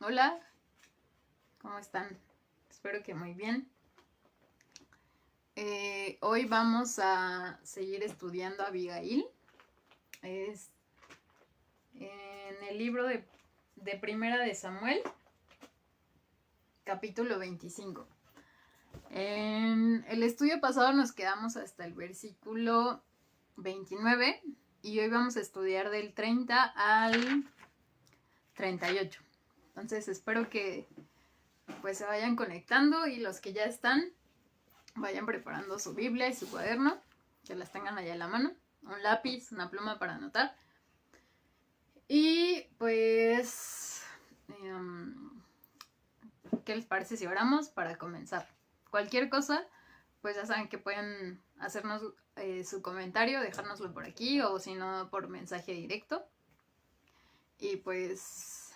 Hola, ¿cómo están? Espero que muy bien. Hoy vamos a seguir estudiando a Abigail. Es en el libro de Primera de Samuel, capítulo 25. En el estudio pasado nos quedamos hasta el versículo 29 y hoy vamos a estudiar del 30 al 38. Entonces espero que pues se vayan conectando y los que ya están vayan preparando su Biblia y su cuaderno, que las tengan allá en la mano, un lápiz, una pluma para anotar. Y pues, ¿qué les parece si oramos para comenzar? Cualquier cosa, pues ya saben que pueden hacernos su comentario, dejárnoslo por aquí o si no por mensaje directo. Y pues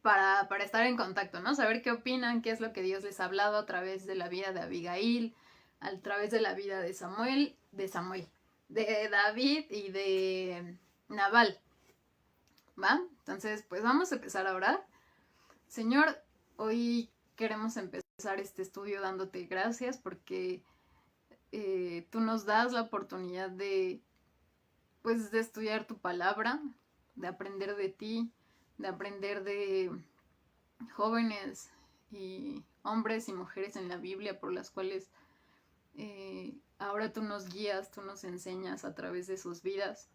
para estar en contacto, ¿no? Saber qué opinan, qué es lo que Dios les ha hablado a través de la vida de Abigail, a través de la vida de de David y de Nabal, ¿va? Entonces, pues vamos a empezar a orar. Señor, hoy queremos empezar este estudio dándote gracias porque tú nos das la oportunidad pues, de estudiar tu palabra, de aprender de ti, de aprender de jóvenes y hombres y mujeres en la Biblia por las cuales ahora tú nos guías, tú nos enseñas a través de sus vidas.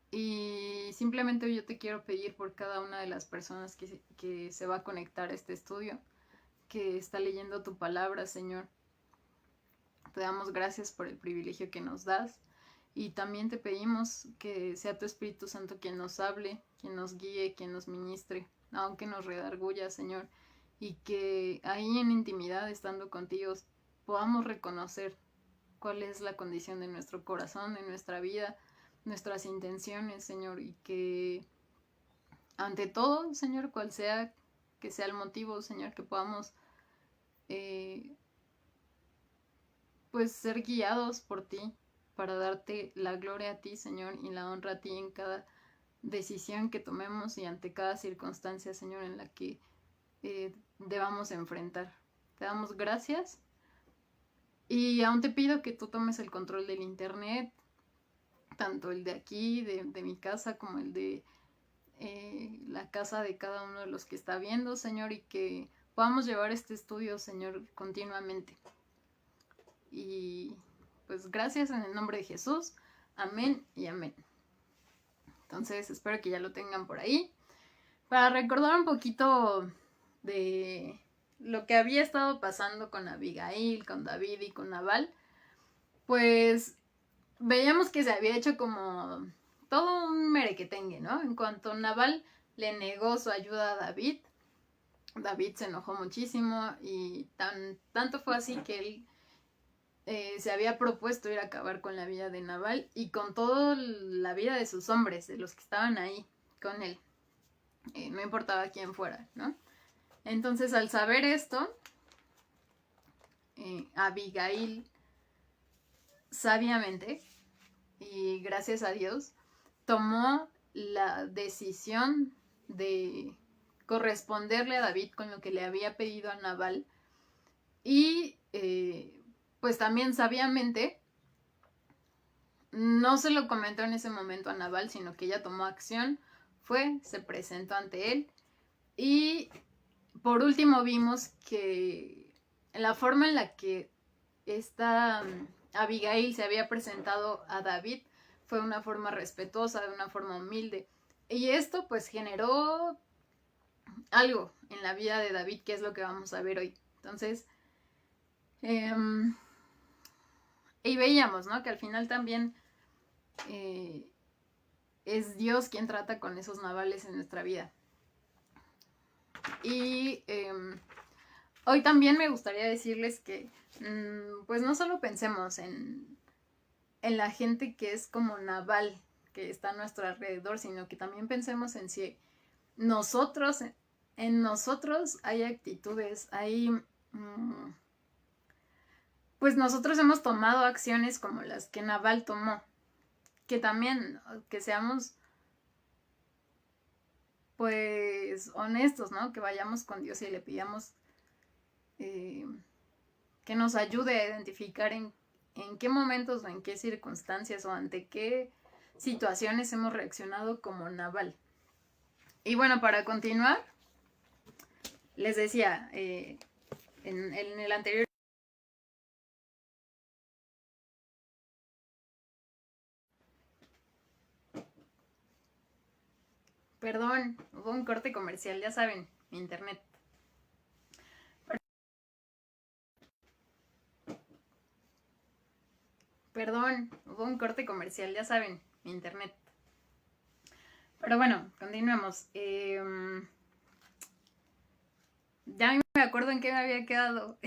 Y simplemente yo te quiero pedir por cada una de las personas que se va a conectar a este estudio, que está leyendo tu palabra, Señor. Te damos gracias por el privilegio que nos das y también te pedimos que sea tu Espíritu Santo quien nos hable, quien nos guíe, quien nos ministre, aunque nos redarguya, Señor, y que ahí en intimidad, estando contigo, podamos reconocer cuál es la condición de nuestro corazón, de nuestra vida, nuestras intenciones, Señor, y que ante todo, Señor, cual sea que sea el motivo, Señor, que podamos pues ser guiados por ti para darte la gloria a ti, Señor, y la honra a ti en cada decisión que tomemos y ante cada circunstancia, Señor, en la que debamos enfrentar. Te damos gracias y aún te pido que tú tomes el control del internet, tanto el de aquí, de mi casa, como el de la casa de cada uno de los que está viendo, Señor, y que podamos llevar este estudio, Señor, continuamente. Y pues gracias en el nombre de Jesús. Amén y amén. Entonces espero que ya lo tengan por ahí. Para recordar un poquito de lo que había estado pasando con Abigail, con David y con Nabal, pues veíamos que se había hecho como todo un merequetengue, ¿no? En cuanto Nabal le negó su ayuda a David, David se enojó muchísimo y tanto fue así que él se había propuesto ir a acabar con la vida de Nabal y con toda la vida de sus hombres, de los que estaban ahí con él. No importaba quién fuera, ¿no? Entonces, al saber esto, Abigail, sabiamente, y gracias a Dios, tomó la decisión de corresponderle a David con lo que le había pedido a Nabal y pues también sabiamente no se lo comentó en ese momento a Nabal, sino que ella tomó acción, fue, se presentó ante él y por último vimos que la forma en la que esta Abigail se había presentado a David fue una forma respetuosa, de una forma humilde. Y esto pues generó algo en la vida de David, que es lo que vamos a ver hoy. Entonces, y veíamos, ¿no? Que al final también es Dios quien trata con esos navales en nuestra vida. Y hoy también me gustaría decirles que pues no solo pensemos en la gente que es como Nabal, que está a nuestro alrededor, sino que también pensemos en si nosotros, en nosotros hay actitudes, hay pues nosotros hemos tomado acciones como las que Nabal tomó, que también, que seamos pues pues honestos, ¿no? Que vayamos con Dios y le pidamos que nos ayude a identificar en qué momentos o en qué circunstancias o ante qué situaciones hemos reaccionado como Nabal. Y bueno, para continuar, les decía, en el anterior... Perdón, hubo un corte comercial, ya saben, mi internet. Perdón, hubo un corte comercial, ya saben, mi internet. Pero bueno, continuemos. Ya me acuerdo en qué me había quedado.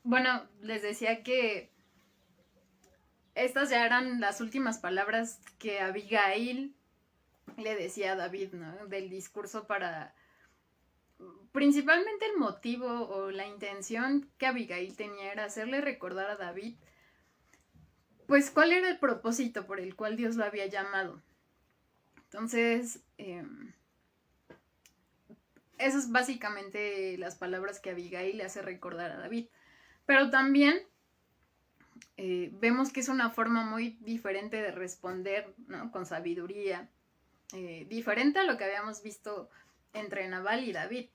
Bueno, les decía que estas ya eran las últimas palabras que Abigail le decía a David, ¿no? Del discurso para... Principalmente el motivo o la intención que Abigail tenía era hacerle recordar a David, pues, cuál era el propósito por el cual Dios lo había llamado. Entonces, esas es básicamente las palabras que Abigail le hace recordar a David. Pero también vemos que es una forma muy diferente de responder, ¿no? Con sabiduría, diferente a lo que habíamos visto entre Nabal y David.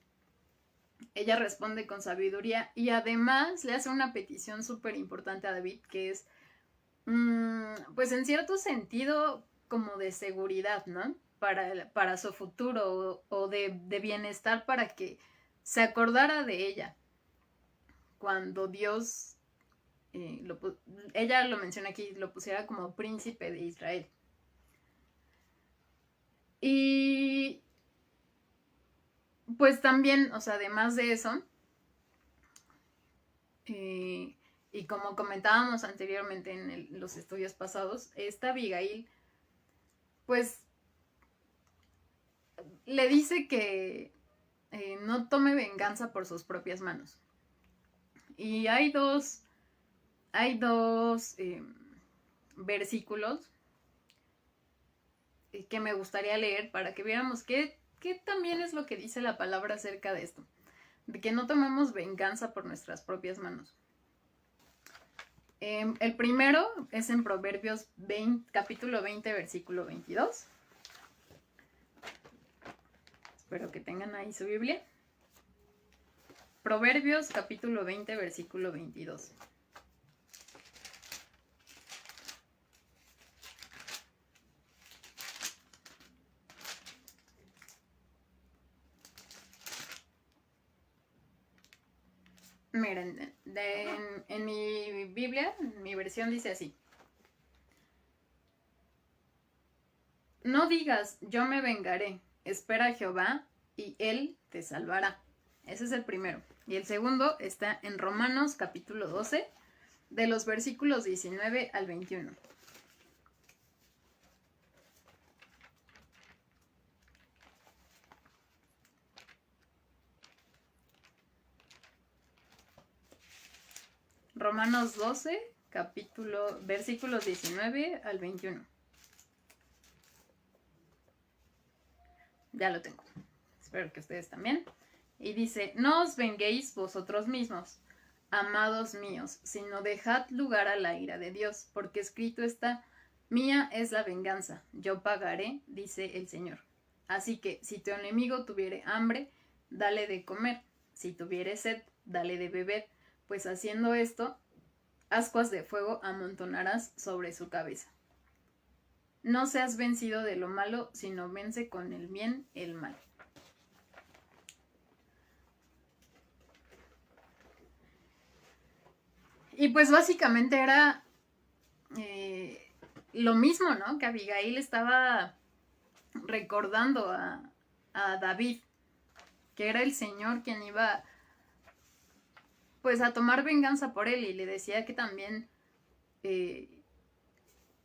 Ella responde con sabiduría y además le hace una petición súper importante a David, que es, pues en cierto sentido, como de seguridad, ¿no? Para su futuro o de bienestar, para que se acordara de ella cuando Dios, ella lo menciona aquí, lo pusiera como príncipe de Israel. Y pues también, o sea, además de eso, y como comentábamos anteriormente en los estudios pasados, esta Abigail, pues, le dice que no tome venganza por sus propias manos. Y hay dos versículos que me gustaría leer para que viéramos qué también es lo que dice la palabra acerca de esto, de que no tomemos venganza por nuestras propias manos. El primero es en Proverbios 20, capítulo 20, versículo 22. Espero que tengan ahí su Biblia. Proverbios capítulo 20, versículo 22. Miren, en mi Biblia, en mi versión dice así: no digas, yo me vengaré, espera a Jehová y él te salvará. Ese es el primero. Y el segundo está en Romanos capítulo 12, de los versículos 19 al 21. Romanos 12, versículos 19 al 21. Ya lo tengo. Espero que ustedes también. Y dice: no os venguéis vosotros mismos, amados míos, sino dejad lugar a la ira de Dios, porque escrito está: mía es la venganza, yo pagaré, dice el Señor. Así que si tu enemigo tuviere hambre, dale de comer; si tuviere sed, dale de beber, pues haciendo esto, ascuas de fuego amontonarás sobre su cabeza. No seas vencido de lo malo, sino vence con el bien el mal. Y pues básicamente era lo mismo, ¿no? Que Abigail estaba recordando a David, que era el Señor quien iba pues a tomar venganza por él, y le decía que también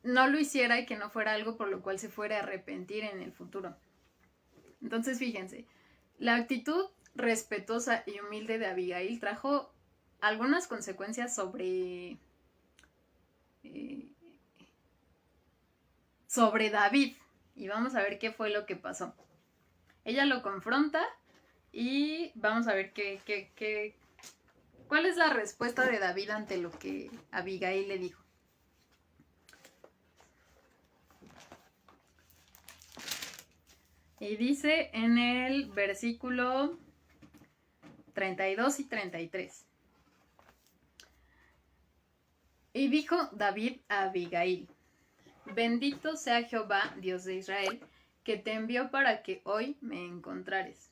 no lo hiciera y que no fuera algo por lo cual se fuera a arrepentir en el futuro. Entonces fíjense, la actitud respetuosa y humilde de Abigail trajo algunas consecuencias sobre David. Y vamos a ver qué fue lo que pasó. Ella lo confronta y vamos a ver cuál es la respuesta de David ante lo que Abigail le dijo. Y dice en el versículo 32 y 33. Y dijo David a Abigail: bendito sea Jehová, Dios de Israel, que te envió para que hoy me encontrares.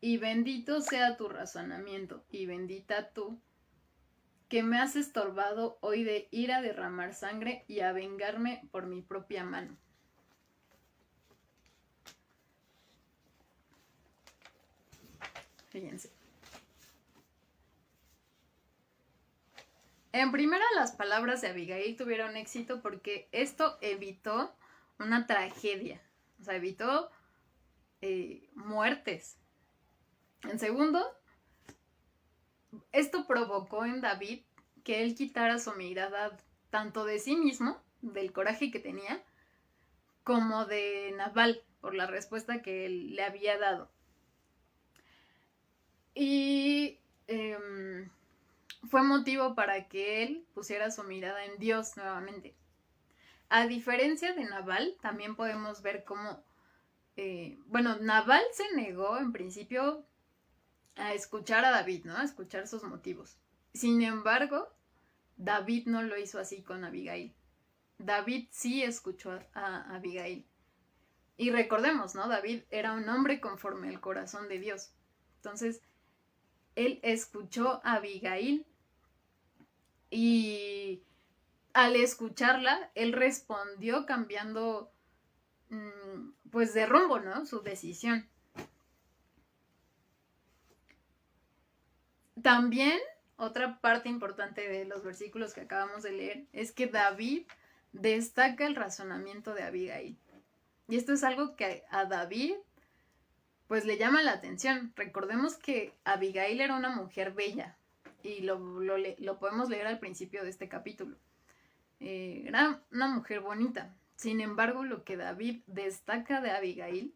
Y bendito sea tu razonamiento, y bendita tú, que me has estorbado hoy de ir a derramar sangre y a vengarme por mi propia mano. Fíjense. En primera, las palabras de Abigail tuvieron éxito porque esto evitó una tragedia. O sea, evitó muertes. En segundo, esto provocó en David que él quitara su mirada tanto de sí mismo, del coraje que tenía, como de Nabal, por la respuesta que él le había dado. Y fue motivo para que él pusiera su mirada en Dios nuevamente. A diferencia de Nabal, también podemos ver cómo, Nabal se negó en principio a escuchar a David, ¿no? A escuchar sus motivos. Sin embargo, David no lo hizo así con Abigail. David sí escuchó a Abigail. Y recordemos, ¿no? David era un hombre conforme al corazón de Dios. Entonces, él escuchó a Abigail y al escucharla, él respondió cambiando pues de rumbo, ¿no? Su decisión. También otra parte importante de los versículos que acabamos de leer es que David destaca el razonamiento de Abigail. Y esto es algo que a David pues le llama la atención. Recordemos que Abigail era una mujer bella y lo podemos leer al principio de este capítulo. Era una mujer bonita. Sin embargo, lo que David destaca de Abigail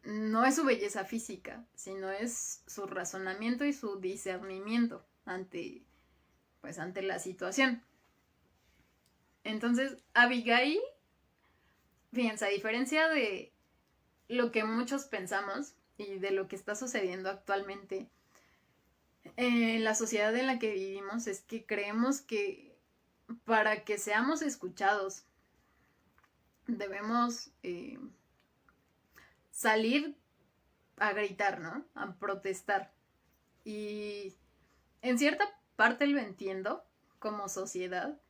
no es su belleza física, sino es su razonamiento y su discernimiento ante la situación. Entonces, Abigail, fíjense, a diferencia de lo que muchos pensamos y de lo que está sucediendo actualmente en la sociedad en la que vivimos, es que creemos que para que seamos escuchados debemos salir a gritar, ¿no? A protestar. Y en cierta parte lo entiendo como sociedad,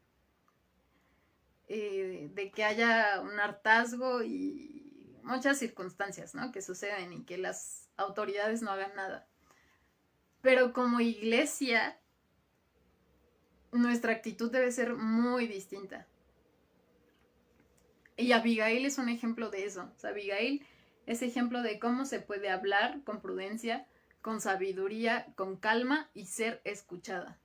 de que haya un hartazgo y muchas circunstancias, ¿no? Que suceden y que las autoridades no hagan nada. Pero como iglesia, nuestra actitud debe ser muy distinta. Y Abigail es un ejemplo de eso. O sea, Abigail es ejemplo de cómo se puede hablar con prudencia, con sabiduría, con calma y ser escuchada.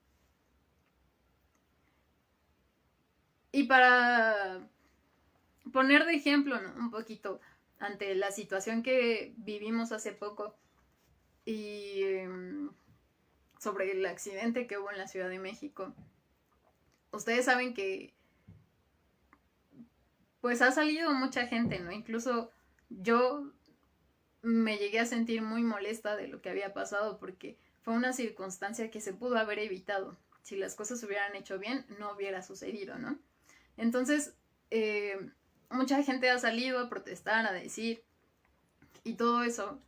Y para poner de ejemplo, ¿no? Un poquito ante la situación que vivimos hace poco y sobre el accidente que hubo en la Ciudad de México. Ustedes saben que pues ha salido mucha gente, ¿no? Incluso yo me llegué a sentir muy molesta de lo que había pasado porque fue una circunstancia que se pudo haber evitado. Si las cosas se hubieran hecho bien, no hubiera sucedido, ¿no? Entonces, mucha gente ha salido a protestar, a decir, y todo eso.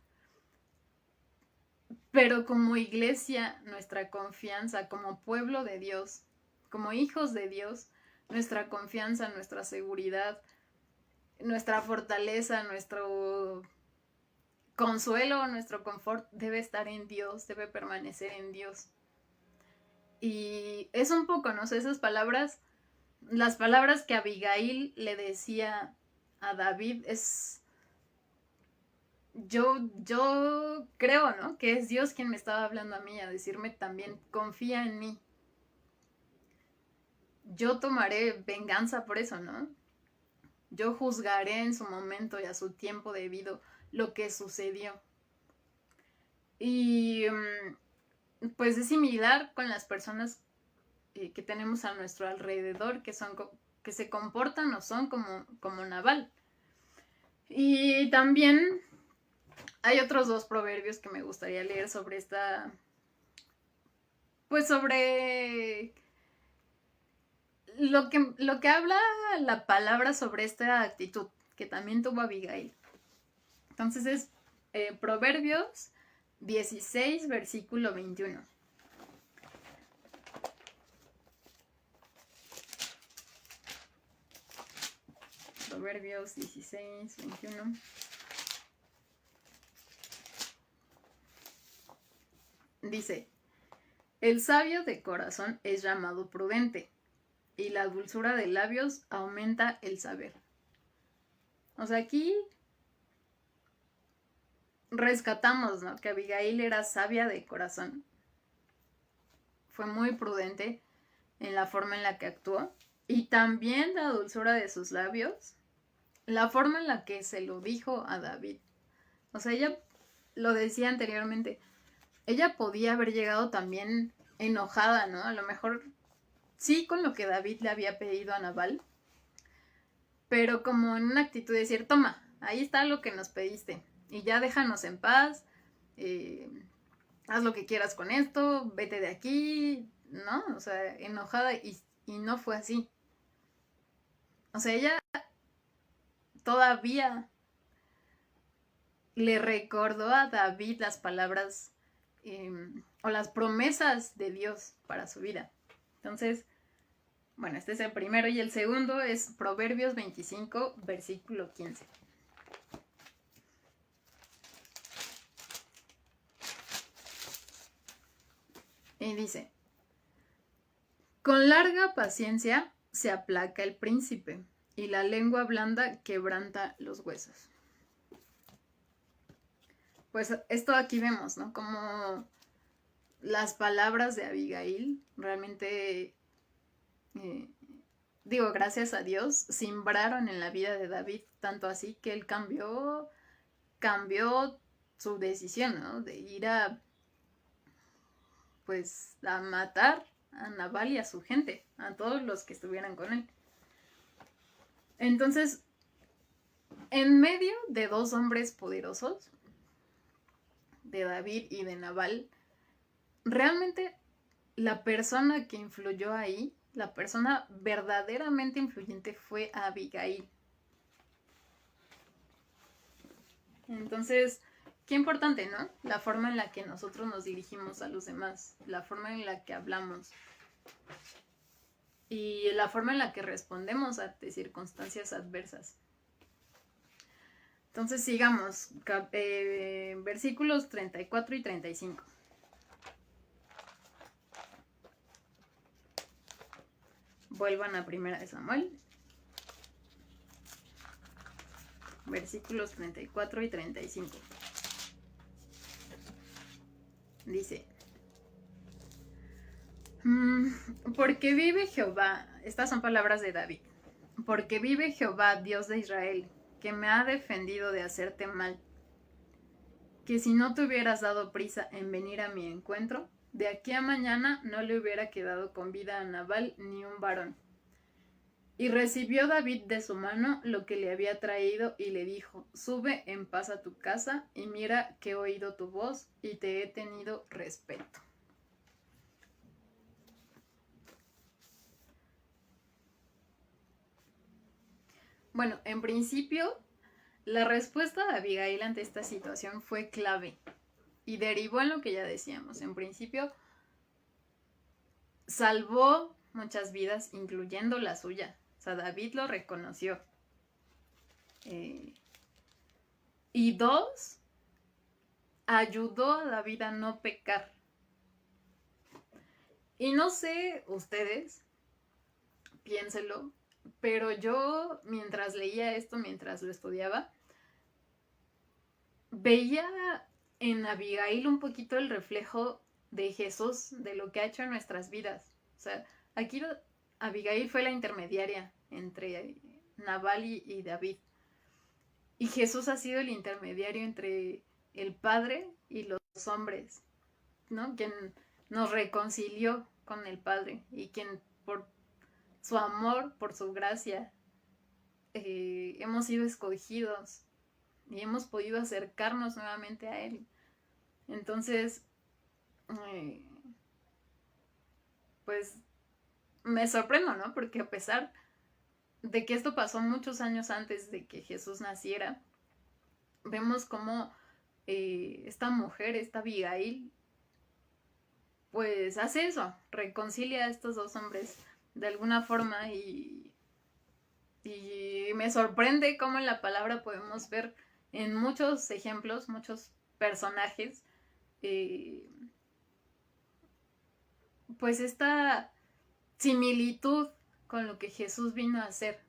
Pero como iglesia, nuestra confianza, como pueblo de Dios, como hijos de Dios, nuestra confianza, nuestra seguridad, nuestra fortaleza, nuestro consuelo, nuestro confort debe estar en Dios, debe permanecer en Dios. Y es un poco, no sé, esas palabras, las palabras que Abigail le decía a David yo creo, ¿no? Que es Dios quien me estaba hablando a mí, a decirme también, confía en mí. Yo tomaré venganza por eso, ¿no? Yo juzgaré en su momento y a su tiempo debido lo que sucedió. Y pues es similar con las personas que tenemos a nuestro alrededor, que se comportan o son como Nabal. Y también hay otros dos proverbios que me gustaría leer sobre esta, pues sobre lo que habla la palabra sobre esta actitud que también tuvo Abigail. Entonces es Proverbios 16, versículo 21. Proverbios 16, 21. Dice, el sabio de corazón es llamado prudente, y la dulzura de labios aumenta el saber. O sea, aquí rescatamos, ¿no? Que Abigail era sabia de corazón. Fue muy prudente en la forma en la que actuó. Y también la dulzura de sus labios, la forma en la que se lo dijo a David. O sea, ella lo decía anteriormente, ella podía haber llegado también enojada, ¿no? A lo mejor sí con lo que David le había pedido a Nabal, pero como en una actitud de decir, toma, ahí está lo que nos pediste, y ya déjanos en paz, haz lo que quieras con esto, vete de aquí, ¿no? O sea, enojada, y no fue así. O sea, ella todavía le recordó a David las palabras o las promesas de Dios para su vida. Entonces, bueno, este es el primero, y el segundo es Proverbios 25, versículo 15. Y dice, con larga paciencia se aplaca el príncipe, y la lengua blanda quebranta los huesos. Pues esto aquí vemos, ¿no? Como las palabras de Abigail realmente, digo, gracias a Dios, simbraron en la vida de David, tanto así que él cambió su decisión, ¿no? De ir pues a matar a Nabal y a su gente, a todos los que estuvieran con él. Entonces, en medio de dos hombres poderosos, de David y de Nabal, realmente la persona que influyó ahí, la persona verdaderamente influyente fue Abigail. Entonces, qué importante, ¿no? La forma en la que nosotros nos dirigimos a los demás, la forma en la que hablamos y la forma en la que respondemos ante circunstancias adversas. Entonces sigamos, versículos 34 y 35. Vuelvan a 1 Samuel, versículos 34 y 35. Dice, porque vive Jehová, estas son palabras de David, porque vive Jehová, Dios de Israel, que me ha defendido de hacerte mal, que si no te hubieras dado prisa en venir a mi encuentro, de aquí a mañana no le hubiera quedado con vida a Nabal ni un varón. Y recibió David de su mano lo que le había traído y le dijo, sube en paz a tu casa y mira que he oído tu voz y te he tenido respeto. Bueno, en principio, la respuesta de Abigail ante esta situación fue clave y derivó en lo que ya decíamos. En principio, salvó muchas vidas, incluyendo la suya. O sea, David lo reconoció. Y dos, ayudó a David a no pecar. Y no sé ustedes, piénselo, pero yo mientras leía esto, mientras lo estudiaba, veía en Abigail un poquito el reflejo de Jesús, de lo que ha hecho en nuestras vidas. O sea, aquí Abigail fue la intermediaria entre Nabal y David. Y Jesús ha sido el intermediario entre el Padre y los hombres, ¿no? Quien nos reconcilió con el Padre y quien por su amor, por su gracia, hemos sido escogidos y hemos podido acercarnos nuevamente a Él. Entonces, pues me sorprendo, ¿no? Porque a pesar de que esto pasó muchos años antes de que Jesús naciera, vemos cómo esta mujer, esta Abigail, pues hace eso, reconcilia a estos dos hombres de alguna forma y me sorprende cómo en la palabra podemos ver en muchos ejemplos, muchos personajes, pues esta similitud con lo que Jesús vino a hacer.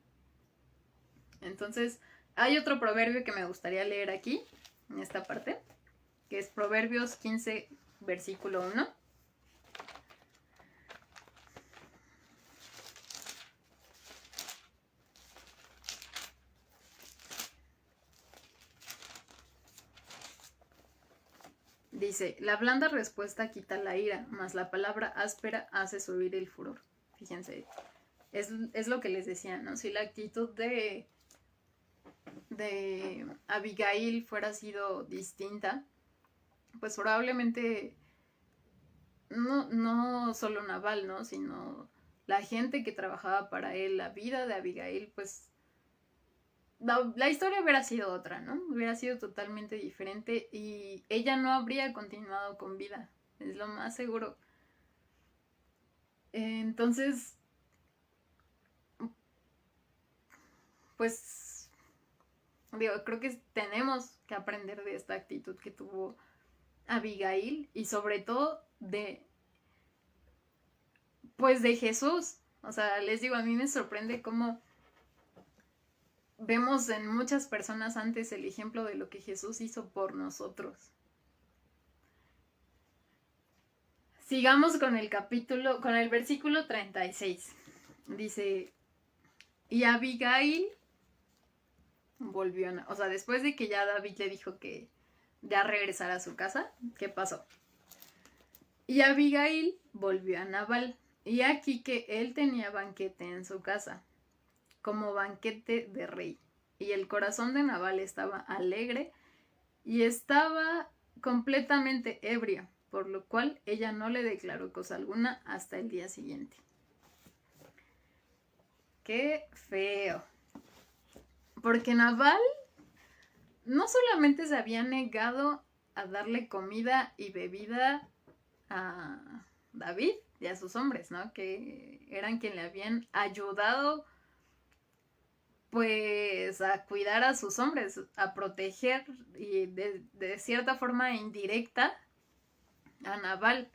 Entonces, hay otro proverbio que me gustaría leer aquí, en esta parte, que es Proverbios 15, versículo 1. Dice, la blanda respuesta quita la ira, mas la palabra áspera hace subir el furor. Fíjense, es lo que les decía, ¿no? Si la actitud de Abigail fuera sido distinta, pues probablemente no solo Nabal, ¿no? Sino la gente que trabajaba para él, la vida de Abigail, pues la historia hubiera sido otra, ¿no? Hubiera sido totalmente diferente y ella no habría continuado con vida, es lo más seguro. Entonces, pues, digo, creo que tenemos que aprender de esta actitud que tuvo Abigail y sobre todo pues de Jesús. O sea, les digo, a mí me sorprende cómo vemos en muchas personas antes el ejemplo de lo que Jesús hizo por nosotros. Sigamos con el capítulo, con el versículo 36. Dice, y Abigail volvió, o sea, después de que ya David le dijo que ya regresara a su casa, ¿qué pasó? Y Abigail volvió a Nabal, y aquí que él tenía banquete en su casa, como banquete de rey. Y el corazón de Nabal estaba alegre y estaba completamente ebrio, por lo cual ella no le declaró cosa alguna hasta el día siguiente. ¡Qué feo! Porque Nabal no solamente se había negado a darle comida y bebida a David y a sus hombres, ¿no? Que eran quien le habían ayudado pues a cuidar a sus hombres, a proteger y de cierta forma indirecta a Nabal,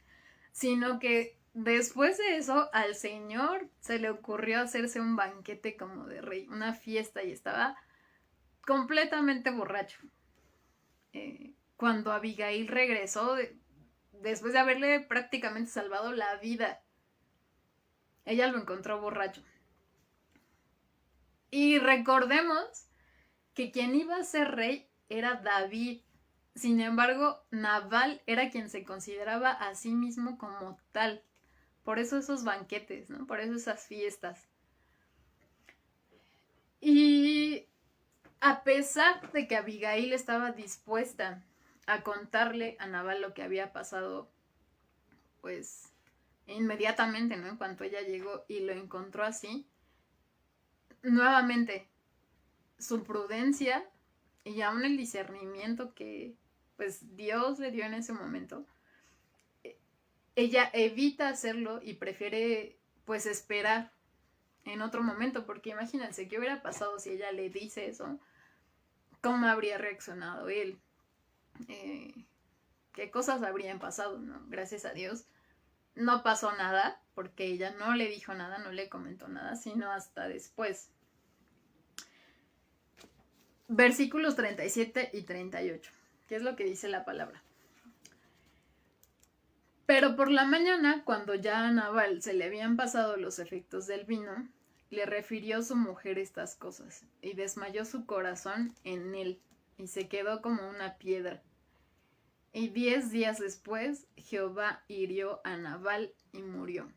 sino que después de eso al señor se le ocurrió hacerse un banquete como de rey, una fiesta y estaba completamente borracho. Cuando Abigail regresó, después de haberle prácticamente salvado la vida, ella lo encontró borracho. Y recordemos que quien iba a ser rey era David. Sin embargo, Nabal era quien se consideraba a sí mismo como tal. Por eso esos banquetes, ¿no? Por eso esas fiestas. Y a pesar de que Abigail estaba dispuesta a contarle a Nabal lo que había pasado, pues inmediatamente, ¿no? En cuanto ella llegó y lo encontró así, nuevamente su prudencia y aún el discernimiento que pues Dios le dio en ese momento, ella evita hacerlo y prefiere pues esperar en otro momento, porque imagínense qué hubiera pasado si ella le dice eso, cómo habría reaccionado él, qué cosas habrían pasado, ¿no? Gracias a Dios no pasó nada, porque ella no le dijo nada, no le comentó nada, sino hasta después. Versículos 37 y 38. ¿Qué es lo que dice la palabra? Pero por la mañana, cuando ya a Nabal se le habían pasado los efectos del vino, le refirió su mujer estas cosas, y desmayó su corazón en él, y se quedó como una piedra. Y 10 días después, Jehová hirió a Nabal y murió.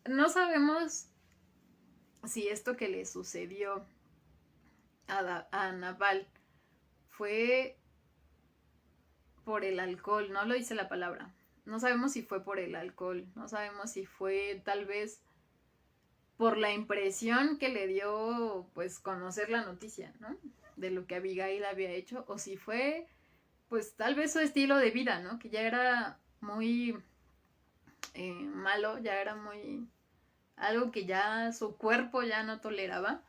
No sabemos si esto que le sucedió a Nabal fue por el alcohol, no lo dice la palabra. No sabemos si fue por el alcohol, no sabemos si fue tal vez por la impresión que le dio pues conocer la noticia, ¿no? De lo que Abigail había hecho, o si fue pues tal vez su estilo de vida, ¿no? Que ya era muy malo, ya era muy algo que ya su cuerpo ya no toleraba.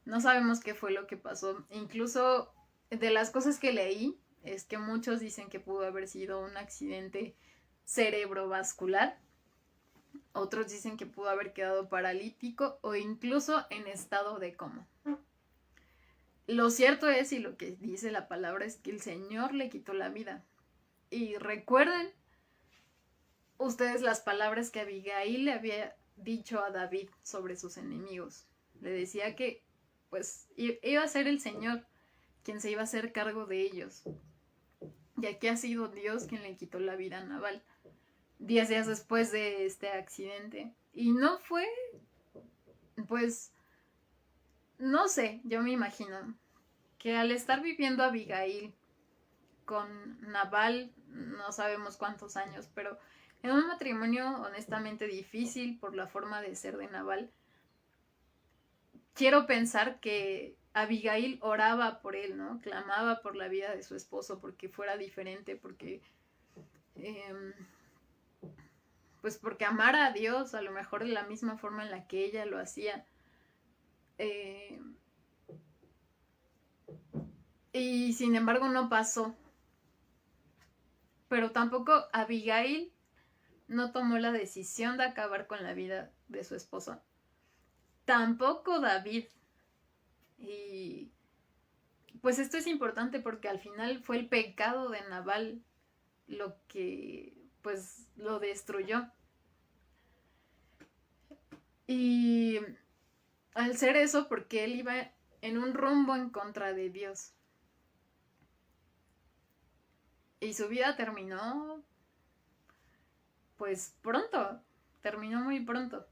No sabemos qué fue lo que pasó. Incluso de las cosas que leí es que muchos dicen que pudo haber sido un accidente cerebrovascular. Otros dicen que pudo haber quedado paralítico o incluso en estado de coma. Lo cierto es, y lo que dice la palabra, es que el Señor le quitó la vida. Y recuerden ustedes las palabras que Abigail le había dicho a David sobre sus enemigos. Le decía que pues iba a ser el Señor quien se iba a hacer cargo de ellos. Y aquí ha sido Dios quien le quitó la vida a Nabal 10 días después de este accidente. Y no fue, pues, no sé, yo me imagino que al estar viviendo Abigail con Nabal, no sabemos cuántos años, pero en un matrimonio honestamente difícil por la forma de ser de Nabal, quiero pensar que Abigail oraba por él, ¿no? Clamaba por la vida de su esposo porque fuera diferente, porque pues porque amara a Dios a lo mejor de la misma forma en la que ella lo hacía. Y sin embargo no pasó. Pero tampoco Abigail no tomó la decisión de acabar con la vida de su esposo. Tampoco David. Y pues esto es importante porque al final fue el pecado de Nabal lo que pues lo destruyó. Y al ser eso, porque él iba en un rumbo en contra de Dios. Y su vida terminó pues pronto, terminó muy pronto.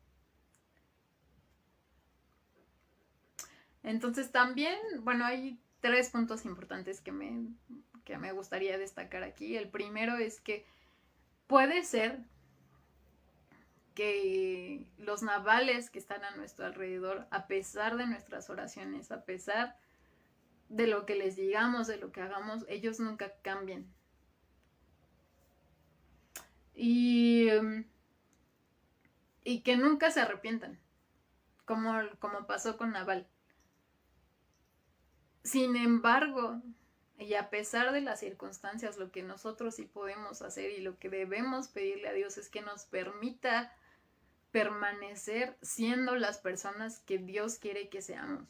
Entonces también, bueno, hay 3 puntos importantes que me gustaría destacar aquí. El primero es que puede ser que los navales que están a nuestro alrededor, a pesar de nuestras oraciones, a pesar de lo que les digamos, de lo que hagamos, ellos nunca cambian. Y que nunca se arrepientan, como pasó con Nabal. Sin embargo, y a pesar de las circunstancias, lo que nosotros sí podemos hacer y lo que debemos pedirle a Dios es que nos permita permanecer siendo las personas que Dios quiere que seamos.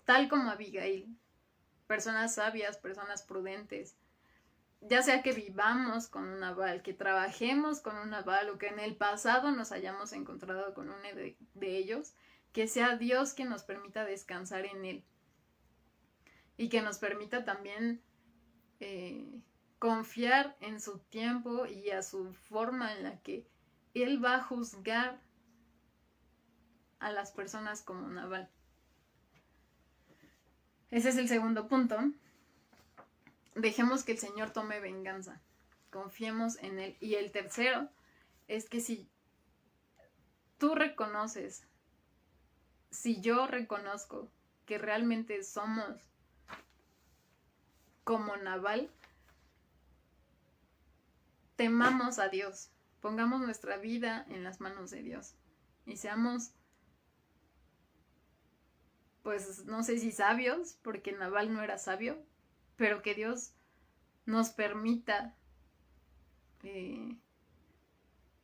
Tal como Abigail, personas sabias, personas prudentes. Ya sea que vivamos con un Nabal, que trabajemos con un Nabal o que en el pasado nos hayamos encontrado con uno de ellos, que sea Dios quien nos permita descansar en él. Y que nos permita también confiar en su tiempo y a su forma en la que Él va a juzgar a las personas como Nabal. Ese es el segundo punto. Dejemos que el Señor tome venganza. Confiemos en Él. Y el tercero es que si tú reconoces, si yo reconozco que realmente somos como Nabal, temamos a Dios, pongamos nuestra vida en las manos de Dios y seamos, pues no sé si sabios, porque Nabal no era sabio, pero que Dios nos permita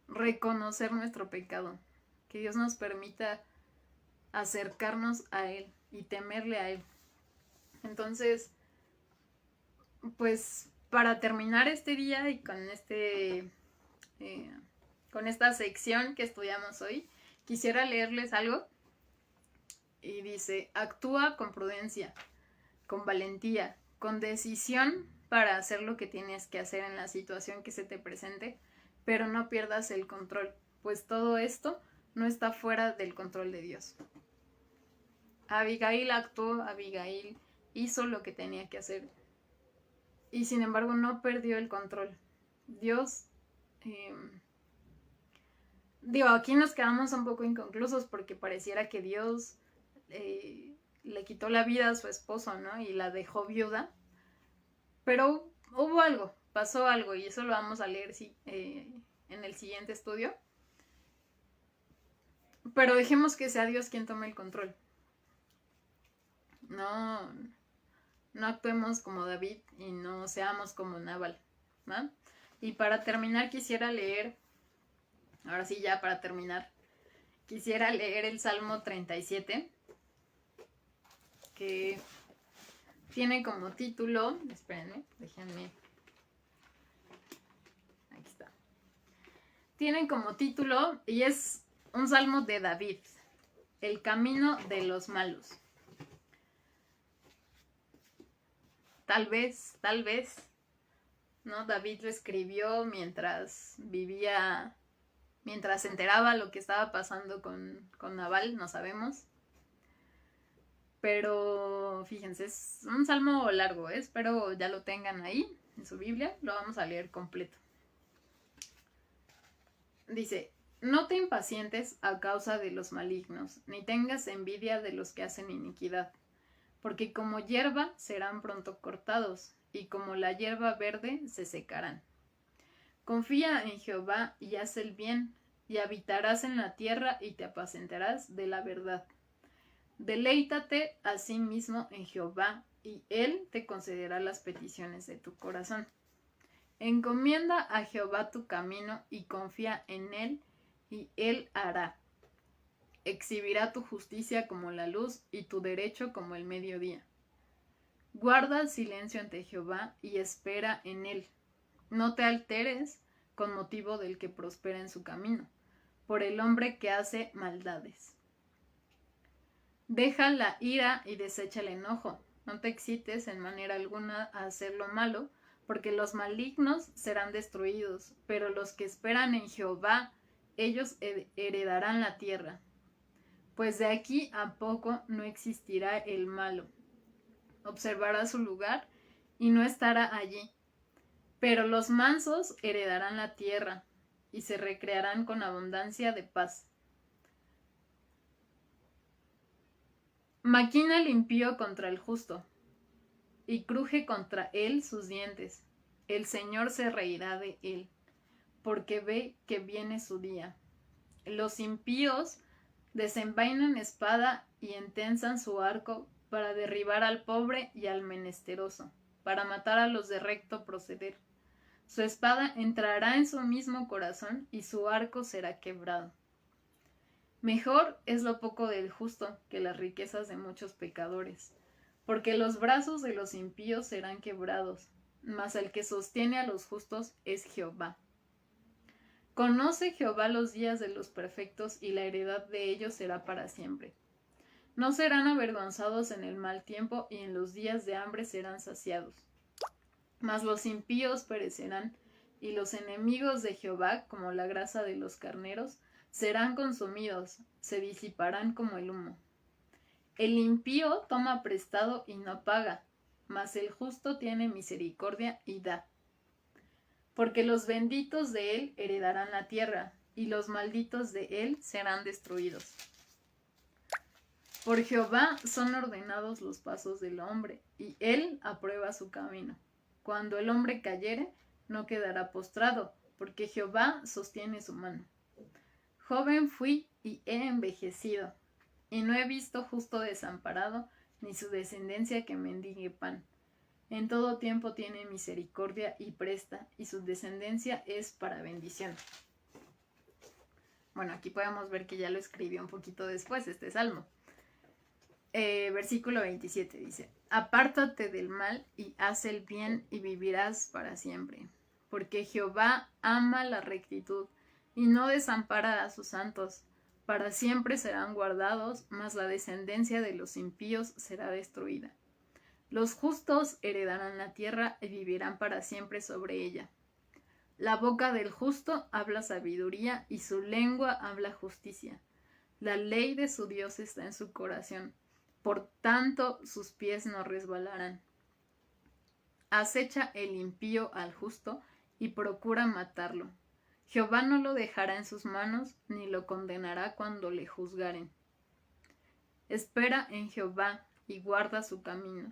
reconocer nuestro pecado, que Dios nos permita acercarnos a Él y temerle a Él. Entonces, pues para terminar este día y con esta sección que estudiamos hoy, quisiera leerles algo. Y dice: actúa con prudencia, con valentía, con decisión para hacer lo que tienes que hacer en la situación que se te presente, pero no pierdas el control, pues todo esto no está fuera del control de Dios. Abigail actuó, Abigail hizo lo que tenía que hacer y sin embargo no perdió el control. Dios, aquí nos quedamos un poco inconclusos porque pareciera que Dios le quitó la vida a su esposo, ¿no? Y la dejó viuda. Pero hubo algo, pasó algo, y eso lo vamos a leer en el siguiente estudio. Pero dejemos que sea Dios quien tome el control. No actuemos como David y no seamos como Nabal, ¿no? Y para terminar quisiera leer, ahora sí ya para terminar, quisiera leer el Salmo 37, que tiene como título, espérenme, déjenme, aquí está. Tiene como título, y es un salmo de David, el camino de los malos. Tal vez, ¿no? David lo escribió mientras vivía, mientras se enteraba lo que estaba pasando con Nabal, no sabemos. Pero fíjense, es un salmo largo, espero ya lo tengan ahí en su Biblia, lo vamos a leer completo. Dice: no te impacientes a causa de los malignos, ni tengas envidia de los que hacen iniquidad, porque como hierba serán pronto cortados, y como la hierba verde se secarán. Confía en Jehová y haz el bien, y habitarás en la tierra y te apacentarás de la verdad. Deleítate asimismo en Jehová, y Él te concederá las peticiones de tu corazón. Encomienda a Jehová tu camino y confía en Él, y Él hará. Exhibirá tu justicia como la luz y tu derecho como el mediodía. Guarda silencio ante Jehová y espera en Él. No te alteres con motivo del que prospera en su camino, por el hombre que hace maldades. Deja la ira y desecha el enojo. No te excites en manera alguna a hacer lo malo, porque los malignos serán destruidos, pero los que esperan en Jehová, ellos heredarán la tierra. Pues de aquí a poco no existirá el malo. Observará su lugar y no estará allí. Pero los mansos heredarán la tierra y se recrearán con abundancia de paz. Maquina el impío contra el justo, y cruje contra él sus dientes. El Señor se reirá de él, porque ve que viene su día. Los impíos desenvainan espada y entensan su arco para derribar al pobre y al menesteroso, para matar a los de recto proceder. Su espada entrará en su mismo corazón y su arco será quebrado. Mejor es lo poco del justo que las riquezas de muchos pecadores, porque los brazos de los impíos serán quebrados, mas el que sostiene a los justos es Jehová. Conoce Jehová los días de los perfectos y la heredad de ellos será para siempre. No serán avergonzados en el mal tiempo y en los días de hambre serán saciados. Mas los impíos perecerán y los enemigos de Jehová, como la grasa de los carneros, serán consumidos, se disiparán como el humo. El impío toma prestado y no paga, mas el justo tiene misericordia y da. Porque los benditos de él heredarán la tierra, y los malditos de él serán destruidos. Por Jehová son ordenados los pasos del hombre, y él aprueba su camino. Cuando el hombre cayere, no quedará postrado, porque Jehová sostiene su mano. Joven fui y he envejecido, y no he visto justo desamparado, ni su descendencia que mendigue pan. En todo tiempo tiene misericordia y presta, y su descendencia es para bendición. Bueno, aquí podemos ver que ya lo escribió un poquito después este salmo. Versículo 27 dice: apártate del mal y haz el bien y vivirás para siempre, porque Jehová ama la rectitud y no desampara a sus santos. Para siempre serán guardados, mas la descendencia de los impíos será destruida. Los justos heredarán la tierra y vivirán para siempre sobre ella. La boca del justo habla sabiduría y su lengua habla justicia. La ley de su Dios está en su corazón, por tanto sus pies no resbalarán. Acecha el impío al justo y procura matarlo. Jehová no lo dejará en sus manos, ni lo condenará cuando le juzgaren. Espera en Jehová y guarda su camino,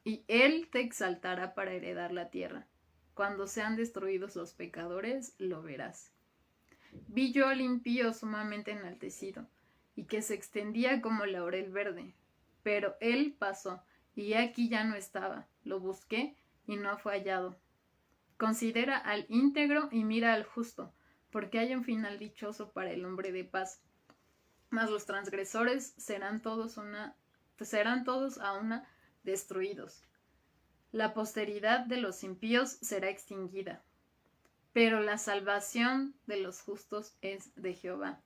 y él te exaltará para heredar la tierra. Cuando sean destruidos los pecadores, lo verás. Vi yo al impío sumamente enaltecido, y que se extendía como laurel verde. Pero él pasó, y aquí ya no estaba. Lo busqué, y no fue hallado. Considera al íntegro y mira al justo, porque hay un final dichoso para el hombre de paz. Mas los transgresores serán todos a una destruidos. La posteridad de los impíos será extinguida, pero la salvación de los justos es de Jehová,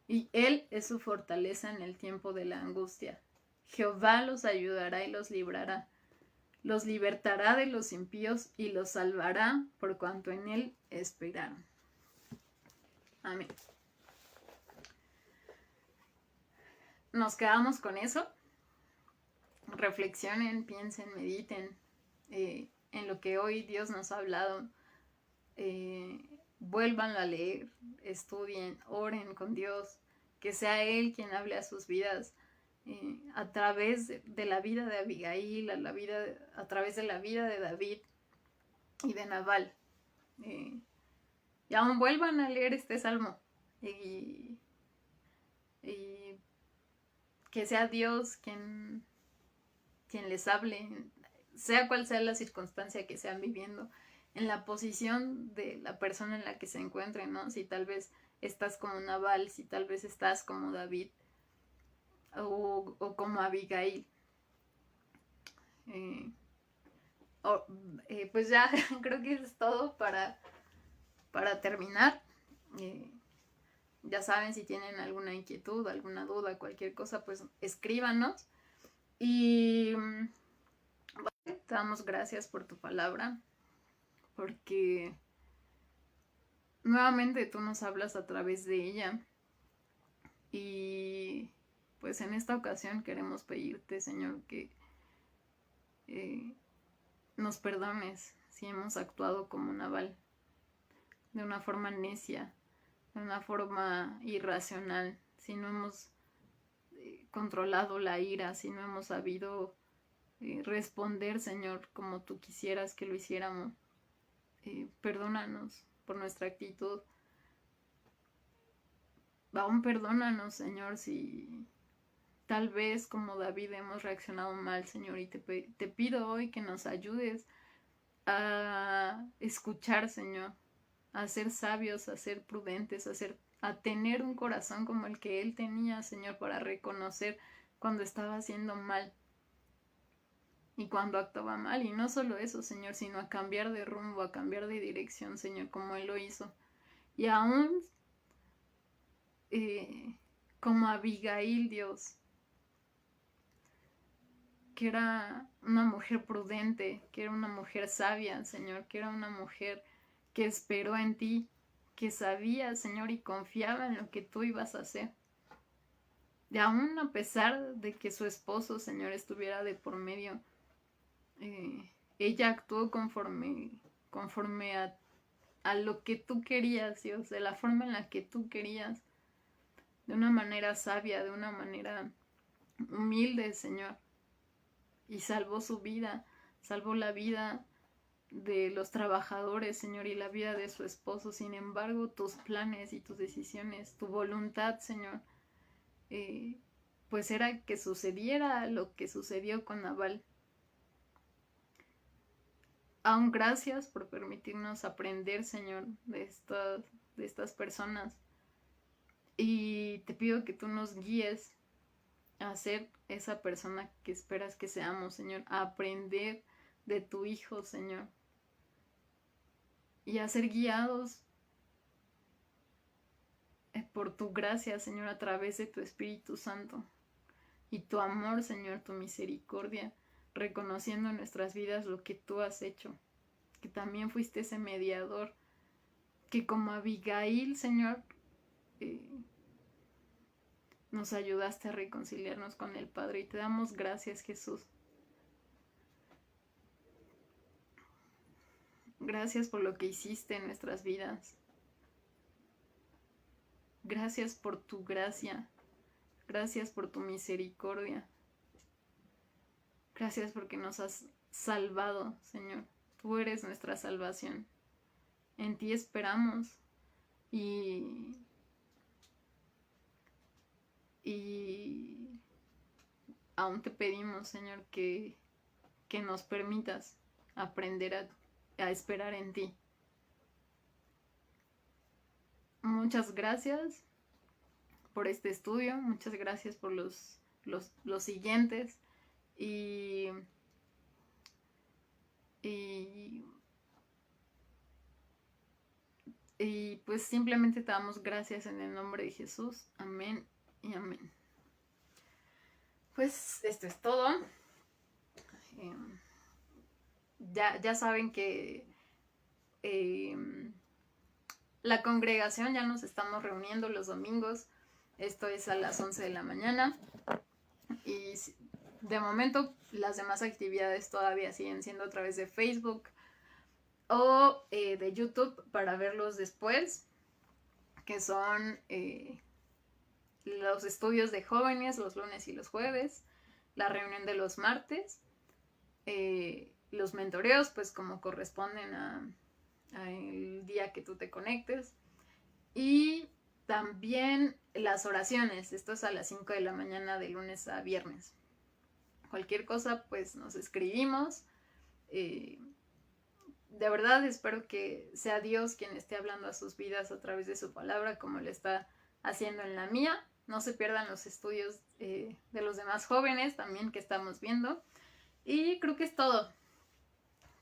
y él es su fortaleza en el tiempo de la angustia. Jehová los ayudará y los librará, los libertará de los impíos y los salvará por cuanto en él esperaron. Amén. Nos quedamos con eso. Reflexionen, piensen, mediten en lo que hoy Dios nos ha hablado. Vuelvan a leer, estudien, oren con Dios, que sea Él quien hable a sus vidas a través de la vida de Abigail, a través de la vida de David y de Nabal. Y aún vuelvan a leer este salmo y que sea Dios quien les hable, sea cual sea la circunstancia que sean viviendo, en la posición de la persona en la que se encuentren, ¿no? Si tal vez estás como Nabal, si tal vez estás como David o como Abigail. Pues ya creo que es todo para terminar. Ya saben, si tienen alguna inquietud, alguna duda, cualquier cosa, pues escríbanos. Y te damos gracias por tu palabra, porque nuevamente tú nos hablas a través de ella. Y pues en esta ocasión queremos pedirte, Señor, que nos perdones si hemos actuado como Nabal, de una forma necia, de una forma irracional, si no hemos controlado la ira, si no hemos sabido responder, Señor, como tú quisieras que lo hiciéramos. Perdónanos por nuestra actitud. Aún perdónanos, Señor, si tal vez como David hemos reaccionado mal, Señor, y te pido hoy que nos ayudes a escuchar, Señor, a ser sabios, a ser prudentes, a tener un corazón como el que él tenía, Señor, para reconocer cuando estaba haciendo mal y cuando actuaba mal. Y no solo eso, Señor, sino a cambiar de rumbo, a cambiar de dirección, Señor, como él lo hizo. Y aún como Abigail, Dios, que era una mujer prudente, que era una mujer sabia, Señor, que era una mujer que esperó en ti, que sabía, Señor, y confiaba en lo que tú ibas a hacer. Y aún a pesar de que su esposo, Señor, estuviera de por medio, ella actuó conforme a lo que tú querías, Dios, de la forma en la que tú querías, de una manera sabia, de una manera humilde, Señor. Y salvó su vida, salvó la vida de los trabajadores, Señor, y la vida de su esposo. Sin embargo, tus planes y tus decisiones, tu voluntad, Señor, pues era que sucediera lo que sucedió con Nabal. Aún gracias por permitirnos aprender, Señor, de estas personas. Y te pido que tú nos guíes a ser esa persona que esperas que seamos, Señor, a aprender de tu Hijo, Señor, y a ser guiados por tu gracia, Señor, a través de tu Espíritu Santo y tu amor, Señor, tu misericordia, reconociendo en nuestras vidas lo que tú has hecho, que también fuiste ese mediador, que como Abigail, Señor, nos ayudaste a reconciliarnos con el Padre, y te damos gracias, Jesús. Gracias por lo que hiciste en nuestras vidas. Gracias por tu gracia. Gracias por tu misericordia. Gracias porque nos has salvado, Señor. Tú eres nuestra salvación. En ti esperamos y aún te pedimos, Señor, que nos permitas aprender a esperar en ti. Muchas gracias por este estudio, muchas gracias por los siguientes y pues simplemente te damos gracias en el nombre de Jesús. Amén y amén. Pues esto es todo. Ya saben que la congregación ya nos estamos reuniendo los domingos. Esto es a las 11 de la mañana. Y de momento las demás actividades todavía siguen siendo a través de Facebook o de YouTube para verlos después, que son los estudios de jóvenes los lunes y los jueves, la reunión de los martes, los mentoreos pues como corresponden a el día que tú te conectes, y también las oraciones. Esto es a las 5 de la mañana de lunes a viernes. Cualquier cosa pues nos escribimos. De verdad espero que sea Dios quien esté hablando a sus vidas a través de su palabra, como lo está haciendo en la mía. No se pierdan los estudios de los demás jóvenes también que estamos viendo. Y creo que es todo.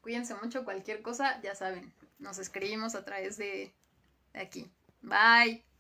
Cuídense mucho, cualquier cosa, ya saben, nos escribimos a través de aquí. Bye.